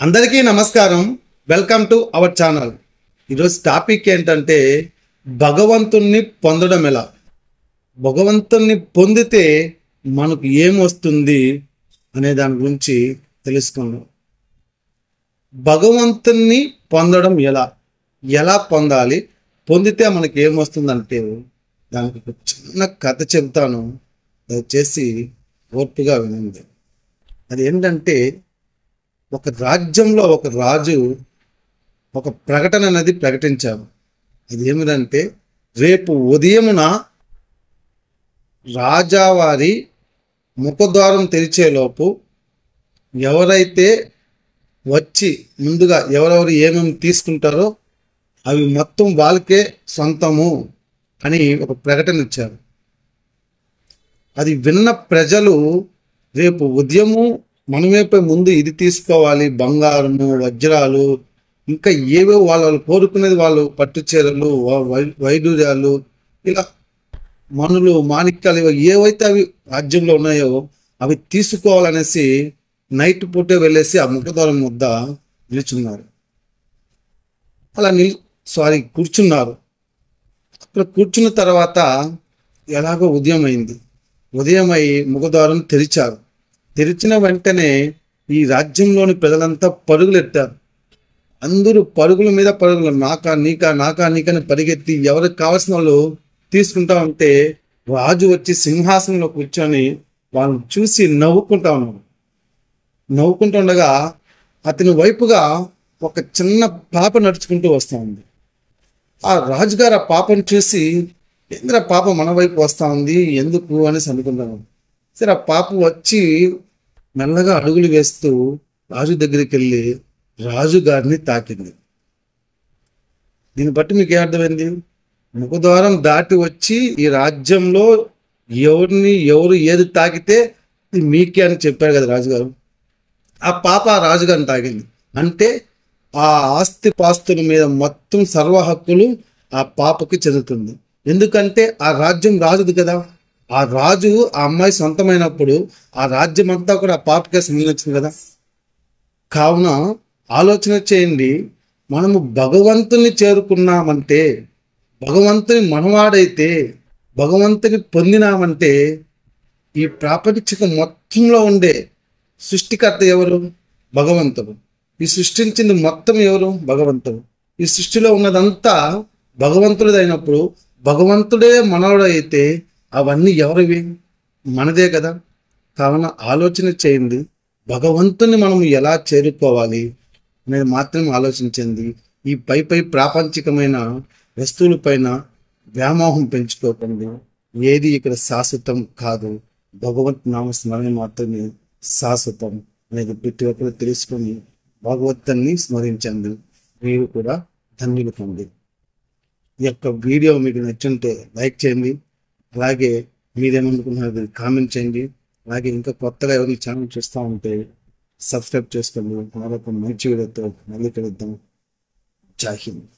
అందరికీ నమస్కారం. Welcome to our channel. ఈరోజు టాపిక్ ఏంటంటే భగవంతుణ్ణి పొందడం ఎలా, భగవంతుణ్ణి పొందితే మనకు ఏమొస్తుంది అనే దాని గురించి తెలుసుకుందాం. భగవంతుణ్ణి పొందడం ఎలా, ఎలా పొందాలి, పొందితే మనకి ఏమొస్తుందంటే దానికి ఒక చిన్న కథ చెప్తాను, దయచేసి ఓర్పుగా వినండి. అది ఏంటంటే, ఒక రాజ్యంలో ఒక రాజు ఒక ప్రకటన అనేది ప్రకటించారు. అది ఏమిటంటే, రేపు ఉదయమున రాజావారి ముఖద్వారం తెరిచేలోపు ఎవరైతే వచ్చి ముందుగా ఎవరెవరు ఏమేమి తీసుకుంటారో అవి మొత్తం వాళ్ళకే సొంతము అని ఒక ప్రకటన ఇచ్చారు. అది విన్న ప్రజలు రేపు ఉదయము మనమేపై ముందు ఇది తీసుకోవాలి, బంగారము, వజ్రాలు, ఇంకా ఏవో వాళ్ళు కోరుకునేది, వాళ్ళు పట్టు చీరలు, వైడూర్యాలు, ఇలా మనులు, మాణిక్యాలు, ఏవైతే అవి రాజ్యంలో ఉన్నాయో అవి తీసుకోవాలనేసి నైట్ పూటే వెళ్ళేసి ఆ ముఖద్వారం వద్ద నిల్చున్నారు. అలా కూర్చున్నారు. అక్కడ కూర్చున్న తర్వాత ఎలాగో ఉదయం అయింది. ఉదయం అయి ముఖద్వారం తెరిచారు. తెరిచిన వెంటనే ఈ రాజ్యంలోని ప్రజలంతా పరుగులెట్టారు. అందరూ పరుగుల మీద పరుగులు, నాకా నీకా నాకా నీకని పరిగెత్తి ఎవరికి కావాల్సిన వాళ్ళు తీసుకుంటా ఉంటే రాజు వచ్చి సింహాసనంలో కూర్చొని వాళ్ళని చూసి నవ్వుకుంటా ఉన్నాడు. నవ్వుకుంటుండగా అతని వైపుగా ఒక చిన్న పాప నడుచుకుంటూ వస్తూ ఉంది. ఆ రాజుగారు ఆ పాపను చూసి, ఏంద్ర పాప మన వైపు వస్తూ ఉంది, ఎందుకు అనేసి అనుకున్నాను. సరే, ఆ పాప వచ్చి మెల్లగా అడుగులు వేస్తూ రాజు దగ్గరికి వెళ్ళి రాజుగారిని తాకింది. దీన్ని బట్టి మీకు ఏమర్థమైంది? ముఖద్వారం దాటి వచ్చి ఈ రాజ్యంలో ఎవరు ఏది తాకితే ఇది మీకే అని చెప్పారు కదా రాజుగారు. ఆ పాప ఆ రాజుగారిని తాకింది అంటే ఆ ఆస్తి పాస్తుల మీద మొత్తం సర్వ హక్కులు ఆ పాపకి చెందుతుంది. ఎందుకంటే ఆ రాజ్యం రాజుది కదా. ఆ రాజు ఆ అమ్మాయి సొంతమైనప్పుడు ఆ రాజ్యం అంతా కూడా ఆ పాపకే సంబంధించింది కదా. కావున ఆలోచన చేయండి, మనము భగవంతుని చేరుకున్నామంటే, భగవంతుని మనవాడైతే, భగవంతుని పొందినామంటే ఈ ప్రాపంచిక మొత్తంలో ఉండే సృష్టికర్త ఎవరు? భగవంతుడు. ఈ సృష్టించింది మొత్తం ఎవరు? భగవంతుడు. ఈ సృష్టిలో ఉన్నదంతా భగవంతుడిదైనప్పుడు భగవంతుడే మనవాడైతే అవన్నీ ఎవరివి? మనదే కదా. కావున ఆలోచన చేయండి, భగవంతుని మనం ఎలా చేరుకోవాలి అనేది మాత్రం ఆలోచించండి. ఈ పై ప్రాపంచికమైన వస్తువులపైన వ్యామోహం పెంచుకోకండి. ఏది ఇక్కడ శాశ్వతం కాదు, భగవంతు నామస్మరణ మాత్రమే శాశ్వతం అనేది ప్రతి ఒక్కరు తెలుసుకొని భగవంతుని స్మరించండి. మీరు కూడా ధన్యులు కండి. ఈ యొక్క వీడియో మీకు నచ్చుంటే లైక్ చేయండి. అలాగే మీరేమనుకుంటున్నారు కామెంట్ చేయండి. అలాగే ఇంకా కొత్తగా ఎవరి ఛానల్ చూస్తూ ఉంటే సబ్స్క్రైబ్ చేసుకోండి. మరొక మంచి వీడియోతో మళ్ళీ కలుద్దాం. జై హింద్.